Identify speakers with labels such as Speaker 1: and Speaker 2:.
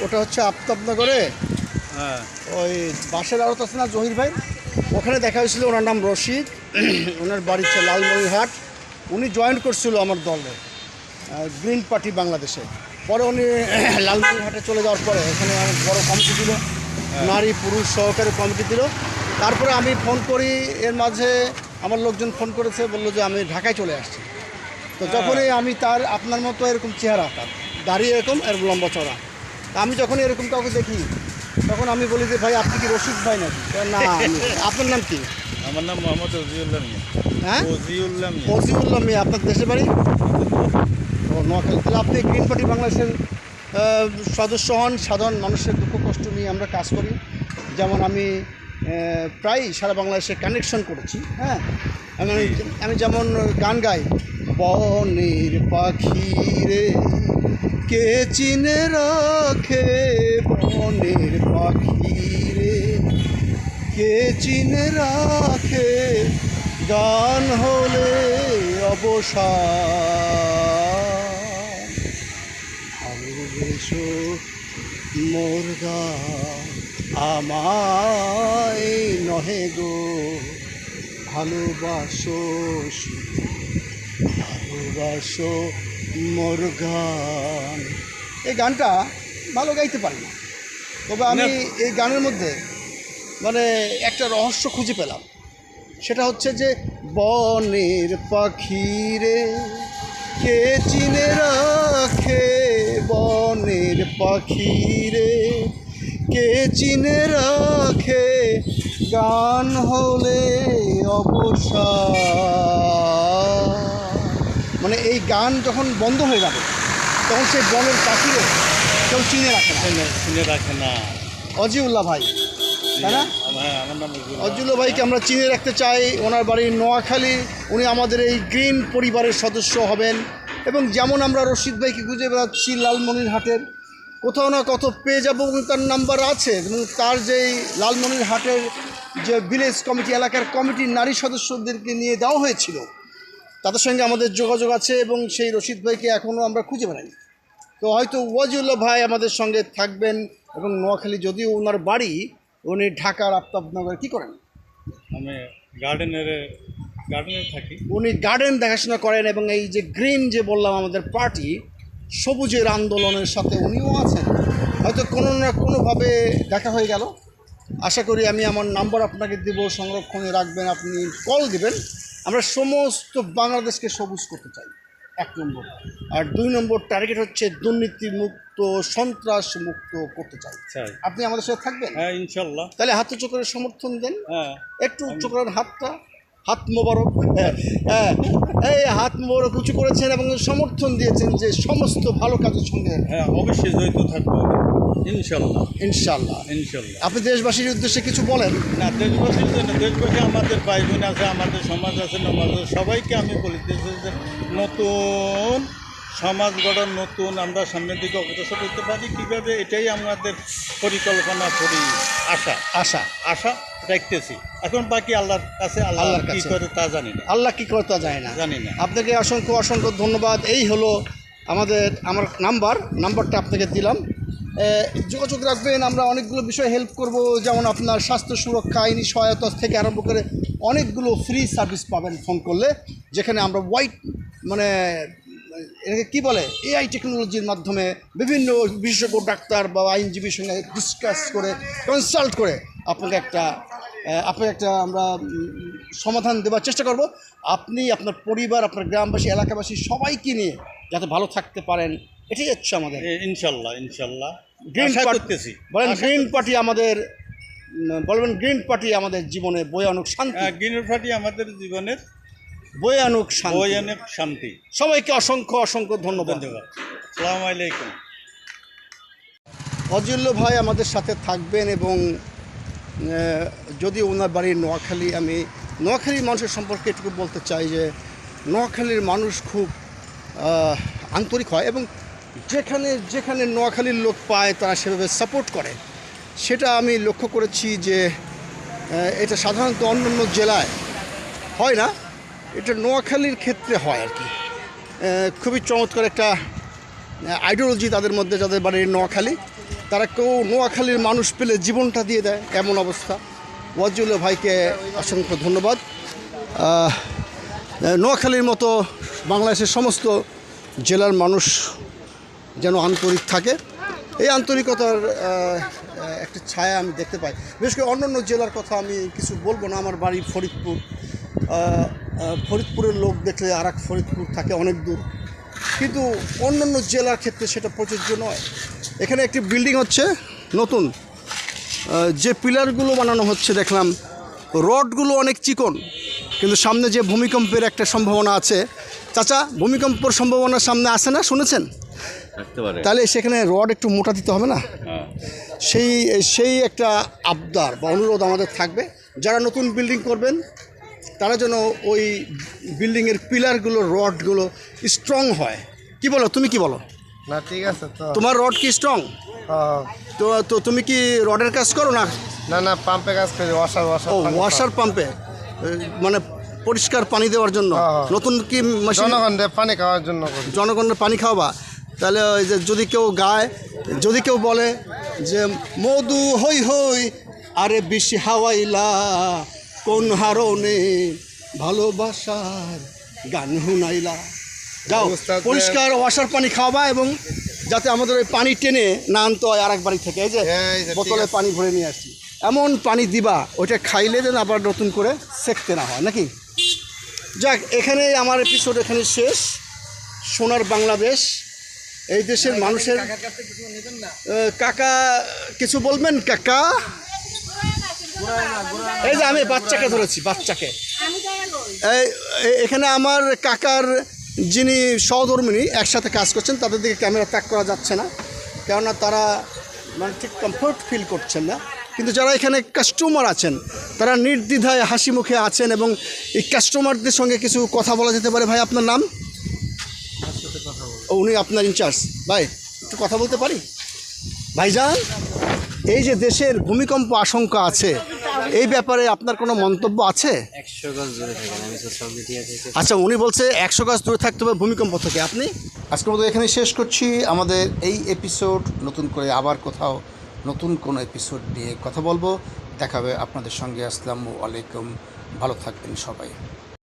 Speaker 1: ওটা হচ্ছে আফতাবনগরে
Speaker 2: হ্যাঁ
Speaker 1: ওই বাসের আড়ত আছে না জহির ভাই, ওখানে দেখা হয়েছিল। ওনার নাম রশিদ, ওনার বাড়ি হচ্ছে লালমনিরহাট। উনি জয়েন করছিল আমার দলে, গ্রিন পার্টি বাংলাদেশে। পরে উনি লালমনিরহাটে চলে যাওয়ার পরে এখানে অনেক বড় কমিটি দিল, নারী পুরুষ সহকারে কমিটি দিল। তারপরে আমি ফোন করি, এর মাঝে আমার লোকজন ফোন করেছে, বললো যে আমি ঢাকায় চলে আসছি। তো যখনই আমি তার আপনার মতো এরকম চেহারা, তার দাঁড়িয়ে এরকম এর লম্বা চড়া, তা আমি যখনই এরকম কাউকে দেখি তখন আমি বলি যে ভাই আপনি কি রশিদ ভাই নাকি? না। আপনার নাম কি?
Speaker 2: আমার নাম মোহাম্মদ ওজিউল্লাহ মিয়া।
Speaker 1: হ্যাঁ,
Speaker 2: ওজিউল্লাহ মিয়া।
Speaker 1: মজিউল্লাহ মিয়া। আপনার দেশের বাড়ি ও নোয়াখালী। তাহলে আপনি গ্রিন পার্টি বাংলাদেশের সদস্য হন। সাধারণ মানুষের দুঃখ কষ্ট নিয়ে আমরা কাজ করি। যেমন আমি প্রায় সারা বাংলাদেশে কানেকশন করেছি। হ্যাঁ, আমি যেমন গান গাই, বনের পাখি রে কে চিনে রাখে, বনের পাখি রে কে চিনে রাখে, গান হলে অবসান, ভালোবেসো মোর গান আমায় নহে গো, ভালোবাসো ভালোবাসো মোর গান। এই গানটা ভালো গাইতে পারি না, তবে আমি এই গানের মধ্যে মানে একটা রহস্য খুঁজে পেলাম। সেটা হচ্ছে যে বনের পাখি রে কে চিনে রাখে, বনের পাখি রে কে চিনে রাখে, গান হলে অবসান। মানে এই গান যখন বন্ধ হয়ে যাবে তখন সেই বনের পাখিরে কেউ চিনে রাখে না।
Speaker 2: চিনে রাখে না।
Speaker 1: অজিউল্লাহ ভাই, তাই না?
Speaker 2: হ্যাঁ, আমার নাম
Speaker 1: অজিউল্লাহ ভাইকে আমরা চিনে রাখতে চাই। ওনার বাড়ি নোয়াখালী। উনি আমাদের এই গ্রিন পরিবারের সদস্য হবেন। এবং যেমন আমরা রশিদ ভাইকে খুঁজে বেড়াচ্ছি লালমনিরহাটের, কোথাও না কোথাও পেয়ে যাবো, এবং তার নাম্বার আছে। এবং তার যেই লালমনিরহাটের যে ভিলেজ কমিটি, এলাকার কমিটির নারী সদস্যদেরকে নিয়ে দেওয়া হয়েছিল, তাদের সঙ্গে আমাদের যোগাযোগ আছে। এবং সেই রশিদ ভাইকে এখনও আমরা খুঁজে বেড়াই। তো হয়তো ওয়াজিউল্লাহ ভাই আমাদের সঙ্গে থাকবেন। এবং নোয়াখালী, যদিও ওনার বাড়ি, উনি ঢাকার আফতাবনগর কী করেন?
Speaker 2: আমি গার্ডেনে থাকি।
Speaker 1: উনি গার্ডেন দেখাশোনা করেন। এবং এই যে গ্রিন যে বললাম আমাদের পার্টি, সবুজের আন্দোলনের সাথে উনিও আছেন। হয়তো কোনো না কোনোভাবে দেখা হয়ে গেল। আশা করি আমি আমার নাম্বার আপনাকে দেব, সংরক্ষণে রাখবেন, আপনি কল দিবেন। আমরা সমস্ত বাংলাদেশকে সবুজ করতে চাই, 1 নম্বর। আর 2 নম্বর টার্গেট হচ্ছে দুর্নীতিমুক্ত, সন্ত্রাস মুক্ত করতে চাই। আপনি আমাদের সাথে থাকবেন?
Speaker 2: হ্যাঁ, ইনশাল্লাহ।
Speaker 1: তাহলে হাত উঁচু করে সমর্থন দেন।
Speaker 2: হ্যাঁ,
Speaker 1: একটু উঁচু করেন হাতটা, হাত মোবারক। হ্যাঁ, এই হাত মোবারক উঁচু করেছেন এবং সমর্থন দিয়েছেন যে সমস্ত ভালো কাজের সঙ্গে।
Speaker 2: হ্যাঁ, অবশ্যই জড়িত থাকবো ইনশাল্লাহ।
Speaker 1: ইনশাল্লাহ।
Speaker 2: ইনশাল্লাহ।
Speaker 1: আপনি দেশবাসীর উদ্দেশ্যে কিছু বলেন।
Speaker 2: না, দেশবাসীর জন্য, দেশবাসী আমাদের ভাই বোন আছে, আমাদের সমাজ আছে, নমাজ আছে, সবাইকে আমি বলিতেছি যে নতুন সমাজ গঠন, নতুন আমরা সামনের দিকে অগ্রসর করতে পারি কীভাবে, এটাই আমাদের পরিকল্পনা করি, আশা রাখতেছি। এখন বাকি আল্লাহর কাছে, আল্লাহ কী করে তা জানি না।
Speaker 1: আল্লাহ কী করে তা জানি না। আপনাকে অসংখ্য অসংখ্য ধন্যবাদ। এই হলো আমার নাম্বারটা আপনাকে দিলাম, যোগাযোগ রাখবেন। আমরা অনেকগুলো বিষয়ে হেল্প করব, যেমন আপনার স্বাস্থ্য সুরক্ষা, আইনি সহায়তা থেকে আরম্ভ করে অনেকগুলো ফ্রি সার্ভিস পাবেন ফোন করলে, যেখানে আমরা মানে এটাকে কী বলে, এআই টেকনোলজির মাধ্যমে বিভিন্ন বিশেষজ্ঞ ডাক্তার বা আইনজীবীর সঙ্গে ডিসকাস করে, কনসাল্ট করে আপনাকে একটা আমরা সমাধান দেওয়ার চেষ্টা করব। আপনি, আপনার পরিবার, আপনার গ্রামবাসী, এলাকাবাসী সবাইকে নিয়ে যাতে ভালো থাকতে পারেন, এটাই হচ্ছে আমাদের।
Speaker 2: ইনশাল্লাহ
Speaker 1: গ্রিন পার্টি বলেন, গ্রিন পার্টি আমাদের বলবেন, গ্রিন পার্টি আমাদের জীবনে বয়ে আনুক শান্তি।
Speaker 2: গ্রিন পার্টি আমাদের জীবনের
Speaker 1: বয়ে আনুক
Speaker 2: শান্তি।
Speaker 1: সবাইকে অসংখ্য অসংখ্য ধন্যবাদ।
Speaker 2: আসসালামু আলাইকুম।
Speaker 1: অজিউল্লাহ ভাই আমাদের সাথে থাকবেন। এবং যদি ওনার বাড়ি নোয়াখালী, আমি নোয়াখালীর মানুষের সম্পর্কে এটুকু বলতে চাই যে নোয়াখালীর মানুষ খুব আন্তরিক হয়, এবং যেখানে যেখানে নোয়াখালীর লোক পায় তারা সেভাবে সাপোর্ট করে। সেটা আমি লক্ষ্য করেছি যে এটা সাধারণত অন্যান্য জেলায় হয় না, এটা নোয়াখালীর ক্ষেত্রে হয় আর কি। খুবই চমৎকার একটা আইডিওলজি তাদের মধ্যে, যাদের বাড়ির নোয়াখালী। তারা কেউ নোয়াখালীর মানুষ পেলে জীবনটা দিয়ে দেয়, এমন অবস্থা। ওয়াজিউল্লাহ ভাইকে অসংখ্য ধন্যবাদ। নোয়াখালীর মতো বাংলাদেশের সমস্ত জেলার মানুষ যেন আন্তরিক থাকে, এই আন্তরিকতার একটা ছায়া আমি দেখতে পাই। বিশেষ করে অন্যান্য জেলার কথা আমি কিছু বলবো না, আমার বাড়ি ফরিদপুর। ফরিদপুরের লোক দেখলে আর এক ফরিদপুর থাকে অনেক দূর, কিন্তু অন্যান্য জেলার ক্ষেত্রে সেটা প্রযোজ্য নয়। এখানে একটি বিল্ডিং হচ্ছে নতুন, যে পিলারগুলো বানানো হচ্ছে দেখলাম রডগুলো অনেক চিকন, কিন্তু সামনে যে ভূমিকম্পের একটা সম্ভাবনা আছে, চাচা ভূমিকম্পের সম্ভাবনা সামনে আসে না, শুনেছেন? তাহলে সেখানে রড একটু মোটা দিতে হবে না? সেই একটা আবদার বা অনুরোধ আমাদের থাকবে, যারা নতুন বিল্ডিং করবেন তারা যেন ওই বিল্ডিংয়ের পিলারগুলো রডগুলো স্ট্রং হয়। কি বলো, তুমি কি বলো?
Speaker 3: না ঠিক আছে তো।
Speaker 1: তোমার রড কি স্ট্রং? তো তুমি কি রডের কাজ করো না?
Speaker 3: না না, পাম্পে কাজ করি,
Speaker 1: ওয়াশার পাম্পে, মানে পরিষ্কার পানি দেওয়ার জন্য। নতুন কি
Speaker 3: জনগণের পানি খাওয়ার জন্য করি।
Speaker 1: জনগণের পানি খাওয়াবা? তাহলে ওই যে যদি কেউ গায়, যদি কেউ বলে যে মধু হই হই আরে বেশি হাওয়াইলা কোন হারণে ভালোবাসার গান হুনাইলা, যাও পরিষ্কার ওয়াশার পানি খাওয়াবা, এবং যাতে আমাদের ওই পানি টেনে না আনতে হয় আরেক বাড়ি থেকে। এই যে বোতলে পানি ভরে নিয়ে আসছি, এমন পানি দিবা ওইটা খাইলে যেন আবার নতুন করে সেঁকতে না হয় নাকি। যাক, এখানে আমার এপিসোড এখানে শেষ। সোনার বাংলাদেশ, এই দেশের মানুষের কাকা কিছু বলবেন? কাকা, এই যে আমি বাচ্চাকে ধরেছি, বাচ্চাকে। এখানে আমার কাকার যিনি সহধর্মিণী একসাথে কাজ করছেন, তাদের দিকে ক্যামেরা ট্র্যাক করা যাচ্ছে না, কেননা তারা মানে ঠিক কমফোর্ট ফিল করছেন না। কিন্তু যারা এখানে কাস্টমার আছেন তারা নির্দ্বিধায় হাসি মুখে আছেন, এবং এই কাস্টমারদের সঙ্গে কিছু কথা বলা যেতে পারে। ভাই আপনার নাম? উনি আপনার ইনচার্জ। ভাই একটু কথা বলতে পারি? ভাইজান, এই যে দেশের ভূমিকম্প আশঙ্কা আছে, এই ব্যাপারে আপনার কোনো মন্তব্য আছে?
Speaker 4: 100 গজ দূরে থাকেন, আমি সোশ্যাল মিডিয়া থেকে।
Speaker 1: আচ্ছা, উনি বলছে 100 গজ দূরে থাকতে হবে ভূমিকম্প থেকে। আপনি? আজকের মতো এখানে শেষ করছি আমাদের এই এপিসোড। নতুন করে আবার কোথাও নতুন কোনো এপিসোড নিয়ে কথা বলবো, দেখা হবে আপনাদের সঙ্গে। আসসালামু আলাইকুম, ভালো থাকবেন সবাই।